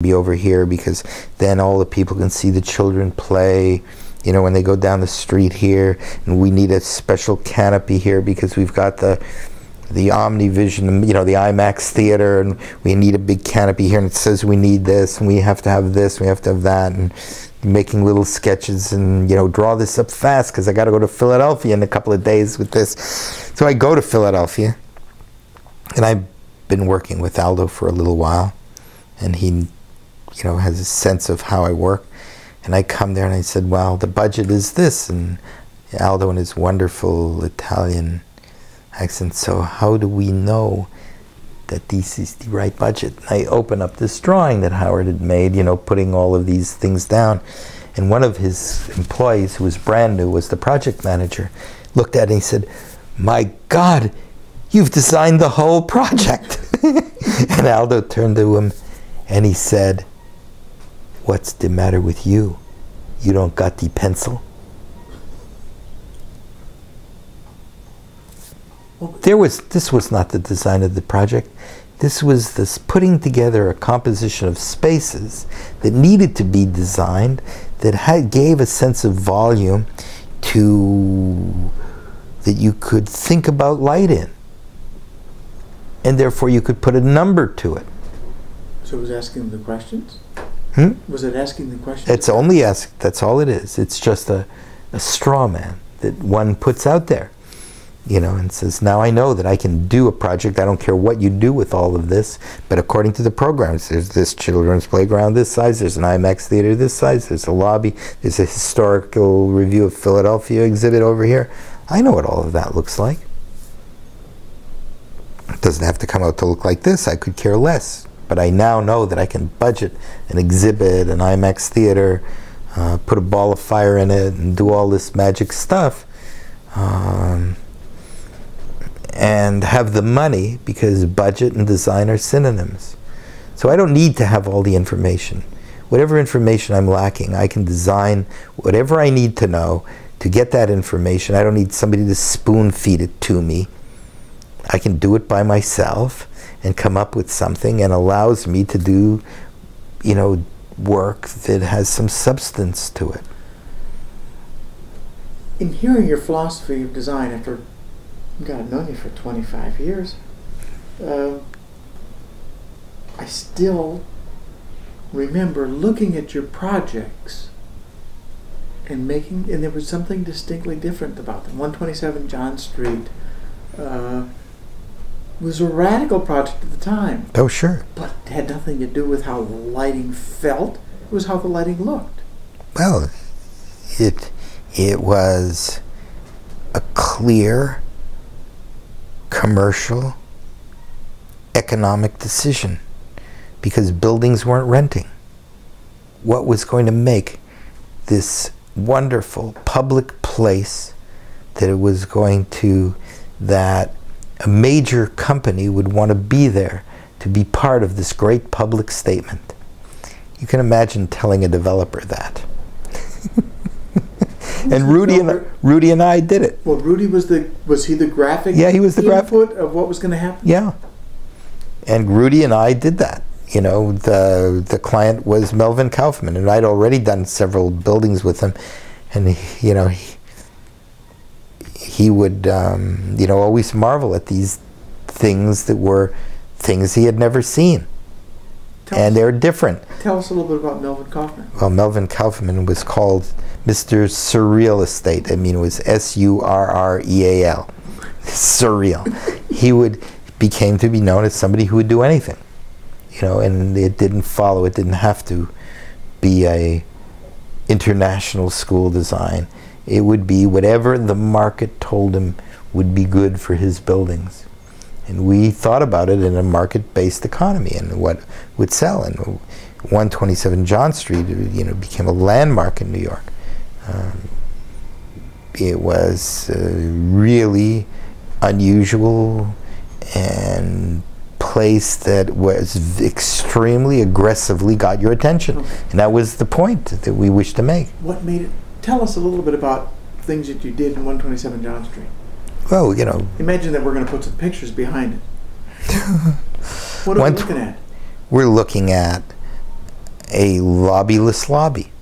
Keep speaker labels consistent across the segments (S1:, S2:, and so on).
S1: be over here because then all the people can see the children play, you know, when they go down the street here. And we need a special canopy here because we've got the Omnivision, you know, the IMAX theater, and we need a big canopy here, and it says we need this, and we have to have this, and we have to have that, and making little sketches, and, you know, draw this up fast because I got to go to Philadelphia in a couple of days with this. So I go to Philadelphia, and I've been working with Aldo for a little while, and he, you know, has a sense of how I work. And I come there and I said, well, the budget is this, and Aldo in his wonderful Italian accent, so how do we know that this is the right budget? I open up this drawing that Howard had made, you know, putting all of these things down. And one of his employees, who was brand new, was the project manager, looked at it and he said, my God, you've designed the whole project. And Aldo turned to him and he said, what's the matter with you? You don't got the pencil? This was not the design of the project. This was this putting together a composition of spaces that needed to be designed, that gave a sense of volume to that you could think about light in, and therefore you could put a number to it.
S2: So it was asking the questions? Was it asking the questions?
S1: It's only ask. That's all it is. It's just a straw man that one puts out there. You know, and says, now I know that I can do a project. I don't care what you do with all of this, but according to the programs, there's this children's playground this size, there's an IMAX theater this size, there's a lobby, there's a historical review of Philadelphia exhibit over here. I know what all of that looks like. It doesn't have to come out to look like this. I could care less. But I now know that I can budget an exhibit, an IMAX theater, put a ball of fire in it, and do all this magic stuff. And have the money, because budget and design are synonyms. So I don't need to have all the information. Whatever information I'm lacking, I can design whatever I need to know to get that information. I don't need somebody to spoon feed it to me. I can do it by myself and come up with something, and allows me to do, you know, work that has some substance to it.
S2: In hearing your philosophy of design after, God, I've known you for 25 years, I still remember looking at your projects and there was something distinctly different about them. 127 John Street was a radical project at the time.
S1: Oh, sure.
S2: But it had nothing to do with how the lighting felt. It was how the lighting looked.
S1: Well, it was a clear commercial economic decision, because buildings weren't renting. What was going to make this wonderful public place that it was going to, that a major company would want to be there to be part of this great public statement? You can imagine telling a developer that. And Rudy and I did it.
S2: Well, Rudy was he the graphic?
S1: Yeah, he was the
S2: input of what was going to happen.
S1: Yeah, and Rudy and I did that. You know, the client was Melvin Kaufman, and I'd already done several buildings with him, and you know, he would you know, always marvel at these things that were things he had never seen. And they're different.
S2: Tell us a little bit about Melvin Kaufman.
S1: Well, Melvin Kaufman was called Mr. Surreal Estate. I mean, it was S-U-R-R-E-A-L. Surreal. He became to be known as somebody who would do anything. You know, and it didn't follow. It didn't have to be a international school design. It would be whatever the market told him would be good for his buildings. And we thought about it in a market-based economy and what would sell. And 127 John Street, you know, became a landmark in New York. It was really unusual and place that was extremely aggressively got your attention. Okay. And that was the point that we wished to make.
S2: What made it? Tell us a little bit about things that you did in 127 John Street.
S1: Well, you know.
S2: Imagine that we're going to put some pictures behind it. What are we looking at?
S1: We're looking at a lobbyless lobby.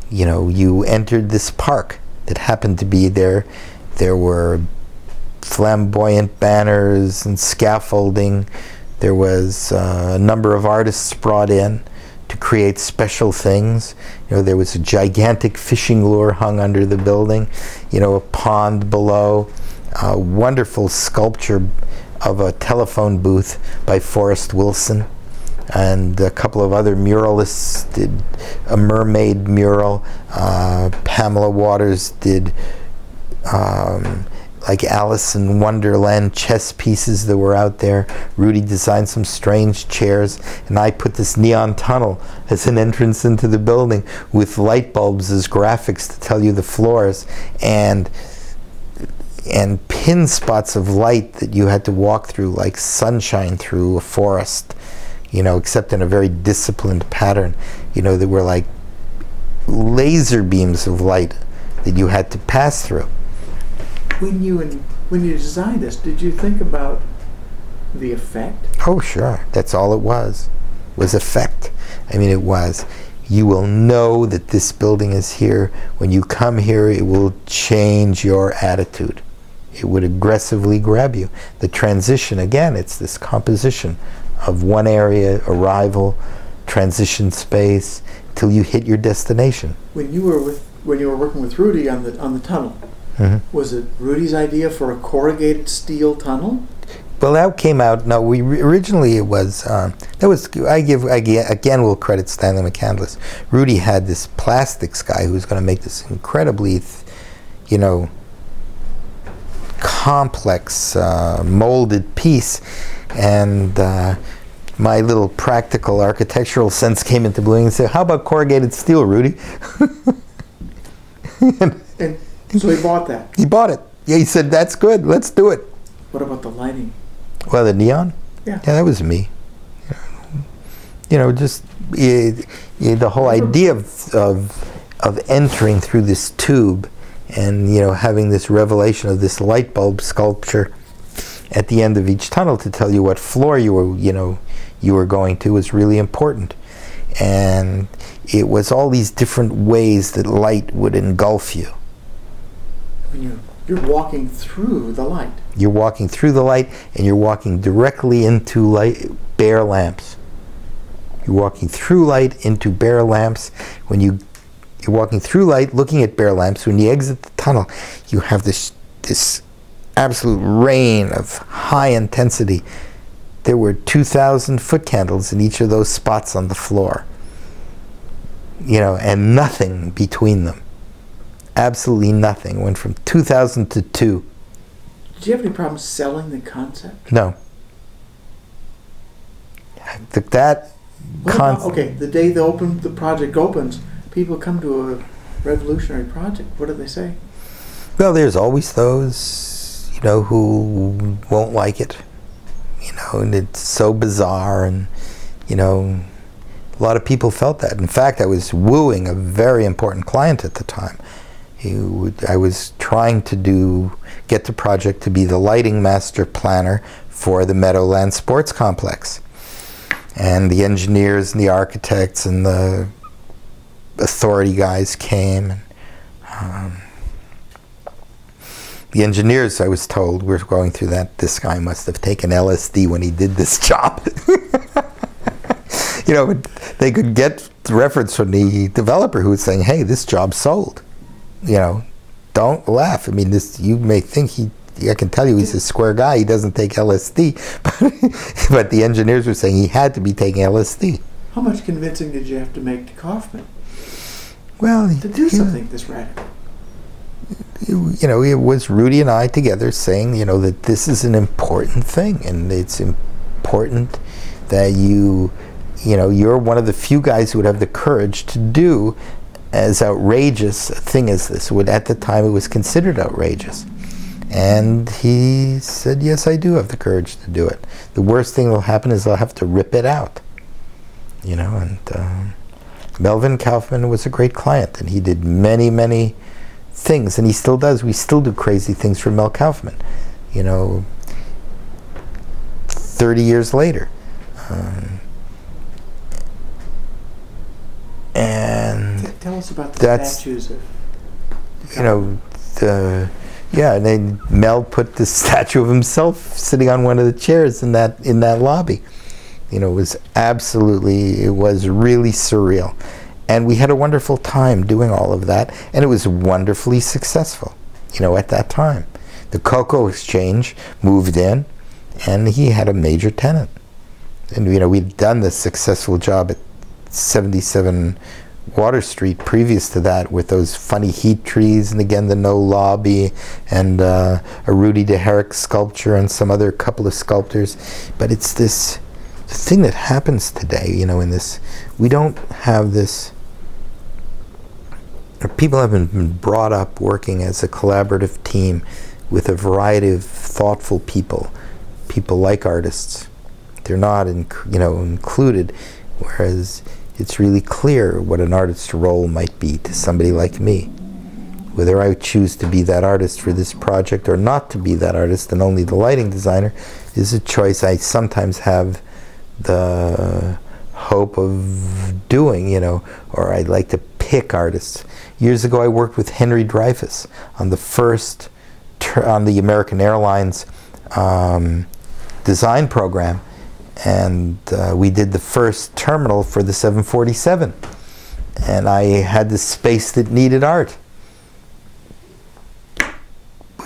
S1: You know, you entered this park that happened to be there. There were flamboyant banners and scaffolding. There was a number of artists brought in to create special things. You know, there was a gigantic fishing lure hung under the building, you know, a pond below, a wonderful sculpture of a telephone booth by Forrest Wilson, and a couple of other muralists did a mermaid mural. Pamela Waters did like Alice in Wonderland chess pieces that were out there. Rudy designed some strange chairs, and I put this neon tunnel as an entrance into the building with light bulbs as graphics to tell you the floors, and pin spots of light that you had to walk through like sunshine through a forest, you know, except in a very disciplined pattern. You know, there were like laser beams of light that you had to pass through.
S2: When you designed this, did you think about the effect?
S1: Oh, sure. That's all it was effect. I mean, it was. You will know that this building is here. When you come here, it will change your attitude. It would aggressively grab you. The transition, again, it's this composition of one area, arrival, transition space, till you hit your destination.
S2: When you were working with Rudy on the tunnel, was it Rudy's idea for a corrugated steel tunnel?
S1: Well, that came out. No, originally it was. That was. Again, we'll credit Stanley McCandless. Rudy had this plastics guy who was going to make this incredibly, you know, complex molded piece, and my little practical architectural sense came into bloom and said, "How about corrugated steel, Rudy?"
S2: and so he bought that.
S1: He bought it. Yeah, he said, "That's good. Let's do it."
S2: What about the lighting?
S1: Well, the neon?
S2: Yeah.
S1: Yeah, that was me. You know, just the whole idea of entering through this tube and, you know, having this revelation of this light bulb sculpture at the end of each tunnel to tell you what floor you were going to was really important. And it was all these different ways that light would engulf you.
S2: You're walking through the light.
S1: You're walking through the light, and you're walking directly into bare lamps. You're walking through light into bare lamps. When you're walking through light, looking at bare lamps, when you exit the tunnel, you have this absolute rain of high intensity. There were 2,000 foot candles in each of those spots on the floor. You know, and nothing between them. Absolutely nothing. Went from 2,000 to 2.
S2: Did you have any problems selling the concept?
S1: No.
S2: Okay, the day the project opens, people come to a revolutionary project. What do they say?
S1: Well, there's always those, you know, who won't like it. You know, and it's so bizarre, and, you know, a lot of people felt that. In fact, I was wooing a very important client at the time. I was trying to get the project to be the lighting master planner for the Meadowlands Sports Complex. And the engineers and the architects and the authority guys came. And, the engineers, I was told, were going through that. This guy must have taken LSD when he did this job. You know, they could get the reference from the developer who was saying, "Hey, this job's sold." You know, don't laugh. I mean, you may think I can tell you he's a square guy. He doesn't take LSD. But the engineers were saying he had to be taking LSD.
S2: How much convincing did you have to make to Kaufman?
S1: Well,
S2: to do something this radical?
S1: You know, it was Rudy and I together saying, you know, that this is an important thing, and it's important that you know, you're one of the few guys who would have the courage to do as outrageous a thing as this. At the time, it was considered outrageous. And he said, "Yes, I do have the courage to do it. The worst thing that will happen is I'll have to rip it out." You know, and Melvin Kaufman was a great client, and he did many, many things, and he still does. We still do crazy things for Mel Kaufman, you know, 30 years later.
S2: Tell us about the
S1: That's-
S2: statues of.
S1: You know, yeah, and then Mel put the statue of himself sitting on one of the chairs in that lobby. You know, it was really surreal. And we had a wonderful time doing all of that, and it was wonderfully successful, you know, at that time. The Cocoa Exchange moved in, and he had a major tenant. And, you know, we'd done the successful job at 77 Water Street previous to that with those funny heat trees, and again the no lobby, and a Rudy de Herrick sculpture and some other couple of sculptors. But it's this thing that happens today, you know, in this, we don't have this, or people haven't been brought up working as a collaborative team with a variety of thoughtful people like artists. They're not included, whereas it's really clear what an artist's role might be to somebody like me. Whether I choose to be that artist for this project or not to be that artist and only the lighting designer is a choice I sometimes have the hope of doing, you know, or I'd like to pick artists. Years ago I worked with Henry Dreyfuss on on the American Airlines design program, and we did the first terminal for the 747, and I had this space that needed art.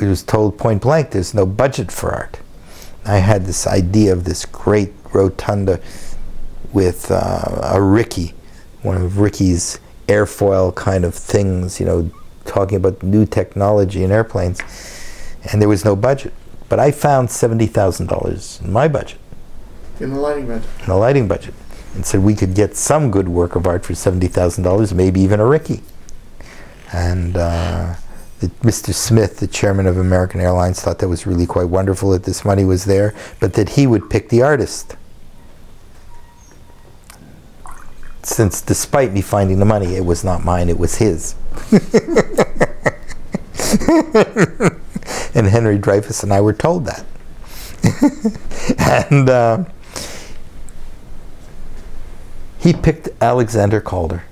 S1: We was told point blank there's no budget for art. I had this idea of this great rotunda with a Ricky, one of Ricky's airfoil kind of things, you know, talking about new technology in airplanes, and there was no budget. But I found $70,000 in my budget.
S2: In the lighting budget.
S1: In the lighting budget. And said we could get some good work of art for $70,000, maybe even a Ricky. And Mr. Smith, the chairman of American Airlines, thought that was really quite wonderful that this money was there, but that he would pick the artist. Since despite me finding the money, it was not mine, it was his. And Henry Dreyfuss and I were told that. And he picked Alexander Calder.